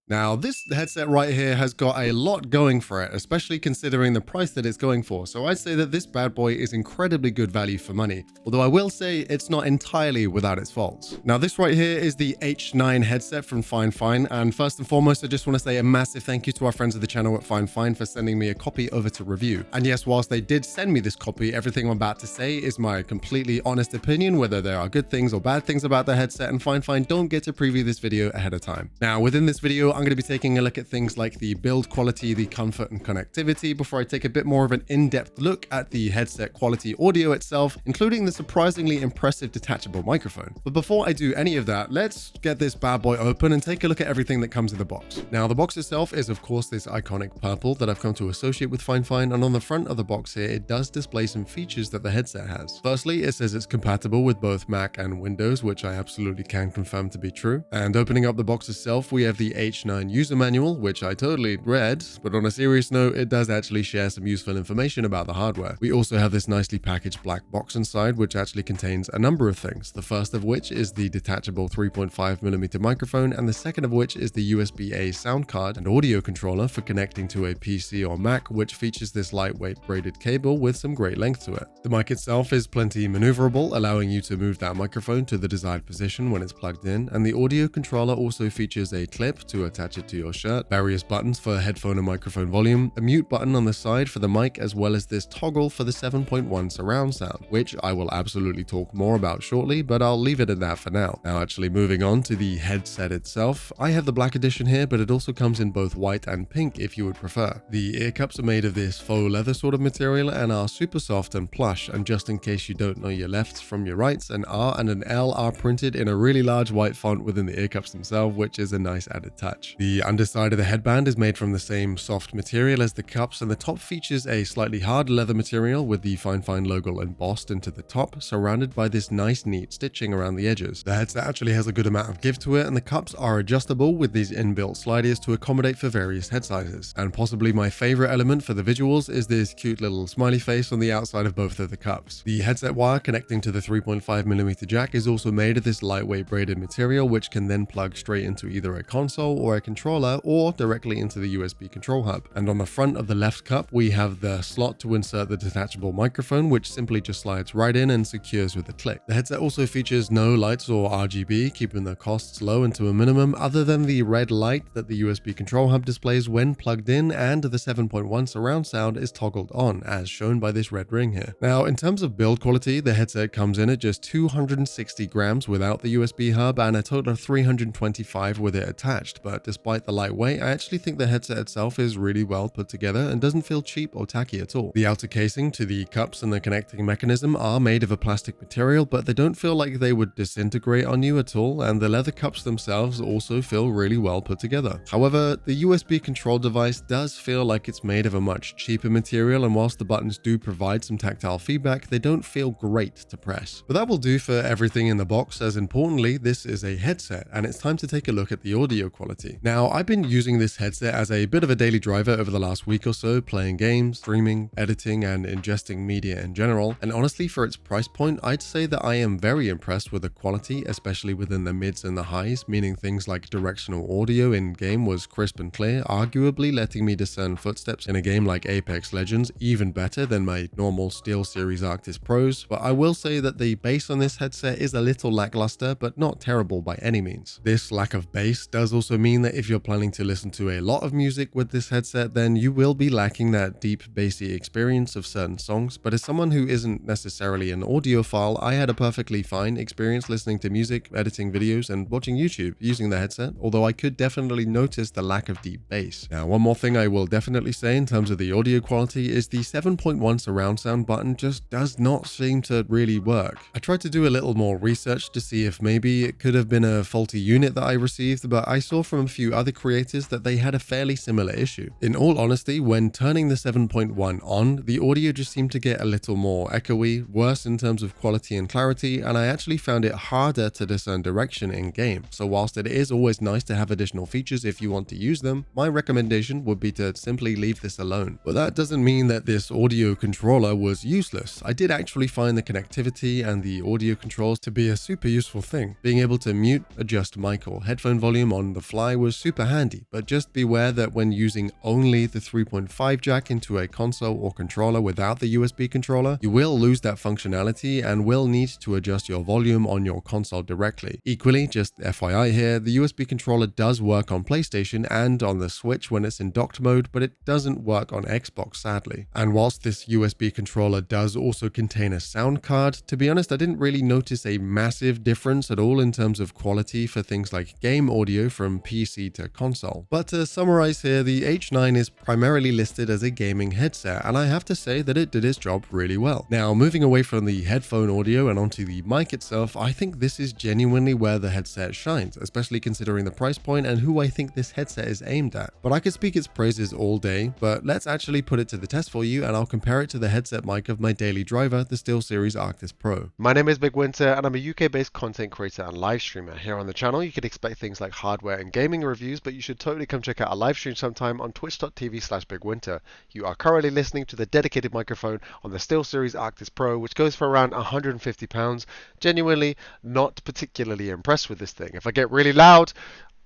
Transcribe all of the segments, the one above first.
Now, this headset right here has got a lot going for it, especially considering the price that it's going for. So I'd say that this bad boy is incredibly good value for money, although I will say it's not entirely without its faults. Now, this right here is the H9 headset from FIFINE, and first and foremost, I just want to say a massive thank you to our friends of the channel at FIFINE for sending me a copy over to review. And yes, whilst they did send me this copy, everything I'm about to say is my completely honest opinion, whether there are good things or bad things about the headset, and FIFINE don't get to preview this video ahead of time. Now, within this video, I'm going to be taking a look at things like the build quality, the comfort and connectivity, before I take a bit more of an in-depth look at the headset quality audio itself, including the surprisingly impressive detachable microphone. But before I do any of that, let's get this bad boy open and take a look at everything that comes in the box. Now, the box itself is of course this iconic purple that I've come to associate with FIFINE, and on the front of the box here, it does display some features that the headset has. Firstly, it says it's compatible with both Mac and Windows, which I absolutely can confirm to be true. And opening up the box itself, we have the H9 user manual, which I totally read, but on a serious note, it does actually share some useful information about the hardware. We also have this nicely packaged black box inside, which actually contains a number of things. The first of which is the detachable 3.5mm microphone, and the second of which is the USB-A sound card and audio controller for connecting to a PC or Mac, which features this lightweight braided cable with some great length to it. The mic itself is plenty maneuverable, allowing you to move that microphone to the desired position when it's plugged in, and the audio controller also features a clip to attach it to your shirt, various buttons for headphone and microphone volume, a mute button on the side for the mic, as well as this toggle for the 7.1 surround sound, which I will absolutely talk more about shortly, but I'll leave it at that for now. Now, actually moving on to the headset itself, I have the black edition here, but it also comes in both white and pink if you would prefer. The ear cups are made of this faux leather sort of material and are super soft and plush, and just in case you don't know your lefts from your rights, an R and an L are printed in a really large white font within the ear cups themselves, which is a nice added touch. The underside of the headband is made from the same soft material as the cups, and the top features a slightly hard leather material with the FIFINE logo embossed into the top, surrounded by this nice neat stitching around the edges. The headset actually has a good amount of give to it, and the cups are adjustable with these inbuilt sliders to accommodate for various head sizes. And possibly my favorite element for the visuals is this cute little smiley face on the outside of both of the cups. The headset wire connecting to the 3.5mm jack is also made of this lightweight braided material, which can then plug straight into either a console or a controller, or directly into the USB control hub. And on the front of the left cup, we have the slot to insert the detachable microphone, which simply just slides right in and secures with a click. The headset also features no lights or RGB, keeping the costs low and to a minimum, other than the red light that the USB control hub displays when plugged in, and the 7.1 surround sound is toggled on, as shown by this red ring here. Now, in terms of build quality, the headset comes in at just 260 grams without the USB hub, and a total of 325 with it attached, but despite the lightweight, I actually think the headset itself is really well put together and doesn't feel cheap or tacky at all. The outer casing to the cups and the connecting mechanism are made of a plastic material, but they don't feel like they would disintegrate on you at all, and the leather cups themselves also feel really well put together. However, the USB control device does feel like it's made of a much cheaper material, and whilst the buttons do provide some tactile feedback, they don't feel great to press. But that will do for everything in the box, as importantly, this is a headset, and it's time to take a look at the audio quality. Now, I've been using this headset as a bit of a daily driver over the last week or so, playing games, streaming, editing, and ingesting media in general, and honestly, for its price point, I'd say that I am very impressed with the quality, especially within the mids and the highs, meaning things like directional audio in-game was crisp and clear, arguably letting me discern footsteps in a game like Apex Legends even better than my normal SteelSeries Arctis Pros, but I will say that the bass on this headset is a little lackluster, but not terrible by any means. This lack of bass does also mean that if you're planning to listen to a lot of music with this headset, then you will be lacking that deep bassy experience of certain songs, but as someone who isn't necessarily an audiophile, I had a perfectly fine experience listening to music, editing videos, and watching YouTube using the headset, although I could definitely notice the lack of deep bass. Now, one more thing I will definitely say in terms of the audio quality is the 7.1 surround sound button just does not seem to really work. I tried to do a little more research to see if maybe it could have been a faulty unit that I received, but I saw from a few other creators that they had a fairly similar issue. In all honesty, when turning the 7.1 on, the audio just seemed to get a little more echoey, worse in terms of quality and clarity, and I actually found it harder to discern direction in game. So whilst it is always nice to have additional features if you want to use them, my recommendation would be to simply leave this alone. But that doesn't mean that this audio controller was useless. I did actually find the connectivity and the audio controls to be a super useful thing. Being able to mute, adjust mic or headphone volume on the fly H9 was super handy, but just beware that when using only the 3.5 jack into a console or controller without the USB controller, you will lose that functionality and will need to adjust your volume on your console directly. Equally, just FYI here, the USB controller does work on PlayStation and on the Switch when it's in docked mode, but it doesn't work on Xbox, sadly. And whilst this USB controller does also contain a sound card, to be honest, I didn't really notice a massive difference at all in terms of quality for things like game audio from PC to console. But to summarize here, the H9 is primarily listed as a gaming headset, and I have to say that it did its job really well. Now, moving away from the headphone audio and onto the mic itself, I think this is genuinely where the headset shines, especially considering the price point and who I think this headset is aimed at. But I could speak its praises all day, but let's actually put it to the test for you, and I'll compare it to the headset mic of my daily driver, the SteelSeries Arctis Pro. My name is BigWynter, and I'm a UK-based content creator and live streamer. Here on the channel, you can expect things like hardware and gaming reviews, but you should totally come check out our live stream sometime on twitch.tv/BigWynter. You are currently listening to the dedicated microphone on the SteelSeries Arctis Pro, which goes for around £150. Genuinely not particularly impressed with this thing. If I get really loud,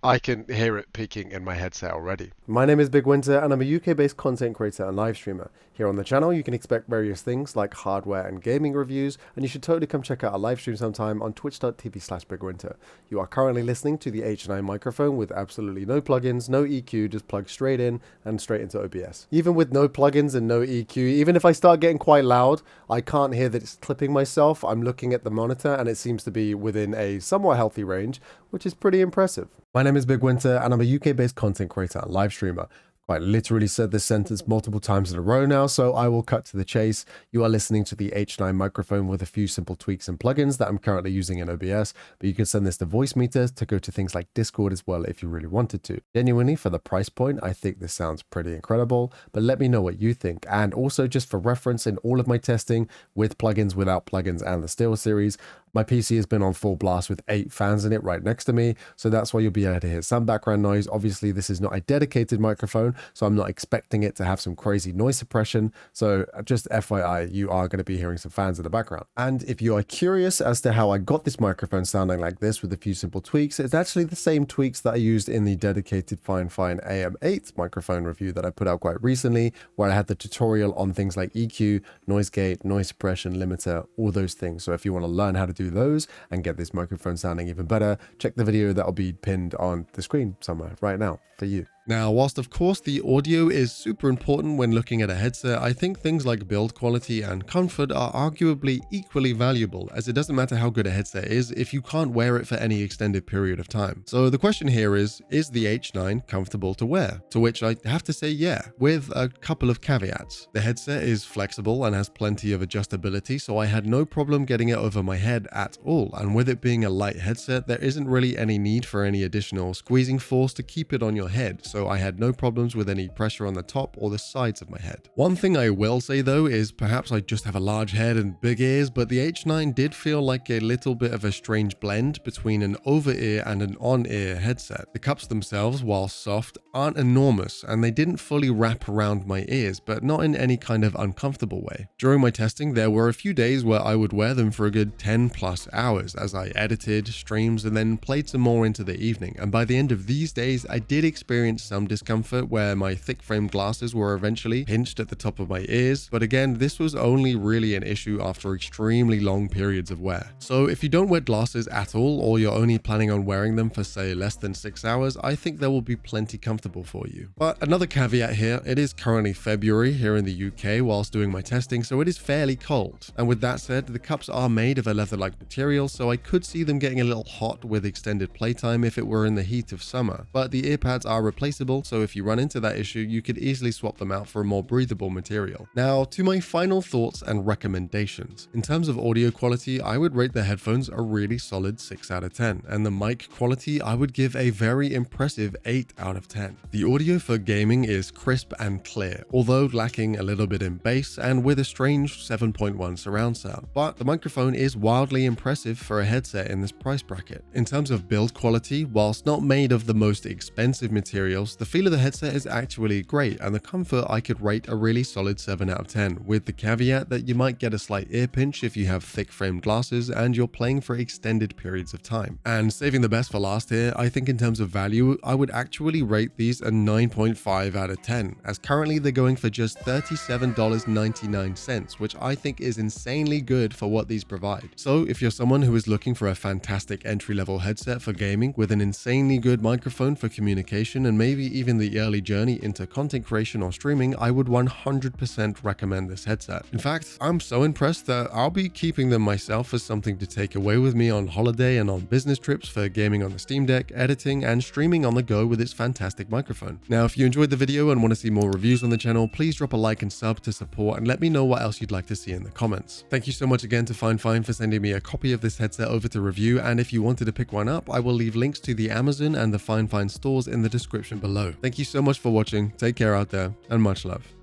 I can hear it peaking in my headset already. My name is BigWynter, and I'm a UK-based content creator and live streamer. Here on the channel, you can expect various things like hardware and gaming reviews, and you should totally come check out our live stream sometime on twitch.tv/BigWynter. You are currently listening to the H9 microphone with absolutely no plugins, no EQ, just plug straight in and straight into OBS. Even with no plugins and no EQ, even if I start getting quite loud, I can't hear that it's clipping myself. I'm looking at the monitor and it seems to be within a somewhat healthy range, which is pretty impressive. My name is BigWynter, and I'm a UK-based content creator and live streamer. Quite literally said this sentence multiple times in a row now, so I will cut to the chase. You are listening to the H9 microphone with a few simple tweaks and plugins that I'm currently using in OBS, but you can send this to Voicemeeter to go to things like Discord as well if you really wanted to. Genuinely, for the price point, I think this sounds pretty incredible, but let me know what you think. And also, just for reference, in all of my testing with plugins, without plugins, and the SteelSeries, my PC has been on full blast with 8 fans in it right next to me, so that's why you'll be able to hear some background noise. Obviously, this is not a dedicated microphone, so I'm not expecting it to have some crazy noise suppression. So just FYI, you are going to be hearing some fans in the background. And if you are curious as to how I got this microphone sounding like this with a few simple tweaks, it's actually the same tweaks that I used in the dedicated FIFINE AM8 microphone review that I put out quite recently, where I had the tutorial on things like EQ, noise gate, noise suppression, limiter, all those things. So if you want to learn how to do those and get this microphone sounding even better, check the video that'll be pinned on the screen somewhere right now for you. Now, whilst of course the audio is super important when looking at a headset, I think things like build quality and comfort are arguably equally valuable, as it doesn't matter how good a headset is if you can't wear it for any extended period of time. So the question here is the H9 comfortable to wear? To which I have to say yeah, with a couple of caveats. The headset is flexible and has plenty of adjustability, so I had no problem getting it over my head at all, and with it being a light headset, there isn't really any need for any additional squeezing force to keep it on your head. So I had no problems with any pressure on the top or the sides of my head. One thing I will say though is perhaps I just have a large head and big ears, but the H9 did feel like a little bit of a strange blend between an over-ear and an on-ear headset. The cups themselves, while soft, aren't enormous, and they didn't fully wrap around my ears, but not in any kind of uncomfortable way. During my testing, there were a few days where I would wear them for a good 10+ hours as I edited, streams, and then played some more into the evening, and by the end of these days, I did experience some discomfort where my thick frame glasses were eventually pinched at the top of my ears, but again, this was only really an issue after extremely long periods of wear. So if you don't wear glasses at all, or you're only planning on wearing them for say less than 6 hours, I think they will be plenty comfortable for you. But another caveat here, it is currently February here in the UK whilst doing my testing, so it is fairly cold. And with that said, the cups are made of a leather-like material, so I could see them getting a little hot with extended playtime if it were in the heat of summer. But the earpads are replaceable, so if you run into that issue, you could easily swap them out for a more breathable material. Now, to my final thoughts and recommendations. In terms of audio quality, I would rate the headphones a really solid 6 out of 10, and the mic quality I would give a very impressive 8 out of 10. The audio for gaming is crisp and clear, although lacking a little bit in bass and with a strange 7.1 surround sound, but the microphone is wildly impressive for a headset in this price bracket. In terms of build quality, whilst not made of the most expensive materials, the feel of the headset is actually great, and the comfort I could rate a really solid 7 out of 10, with the caveat that you might get a slight ear pinch if you have thick framed glasses and you're playing for extended periods of time. And saving the best for last here, I think in terms of value, I would actually rate these a 9.5 out of 10, as currently they're going for just $37.99, which I think is insanely good for what these provide. So if you're someone who is looking for a fantastic entry-level headset for gaming with an insanely good microphone for communication and maybe even the early journey into content creation or streaming, I would 100% recommend this headset. In fact, I'm so impressed that I'll be keeping them myself as something to take away with me on holiday and on business trips for gaming on the Steam Deck, editing and streaming on the go with its fantastic microphone. Now, if you enjoyed the video and want to see more reviews on the channel, please drop a like and sub to support and let me know what else you'd like to see in the comments. Thank you so much again to FIFINE for sending me a copy of this headset over to review, and if you wanted to pick one up, I will leave links to the Amazon and the FIFINE stores in the description below. Thank you so much for watching, take care out there, and much love.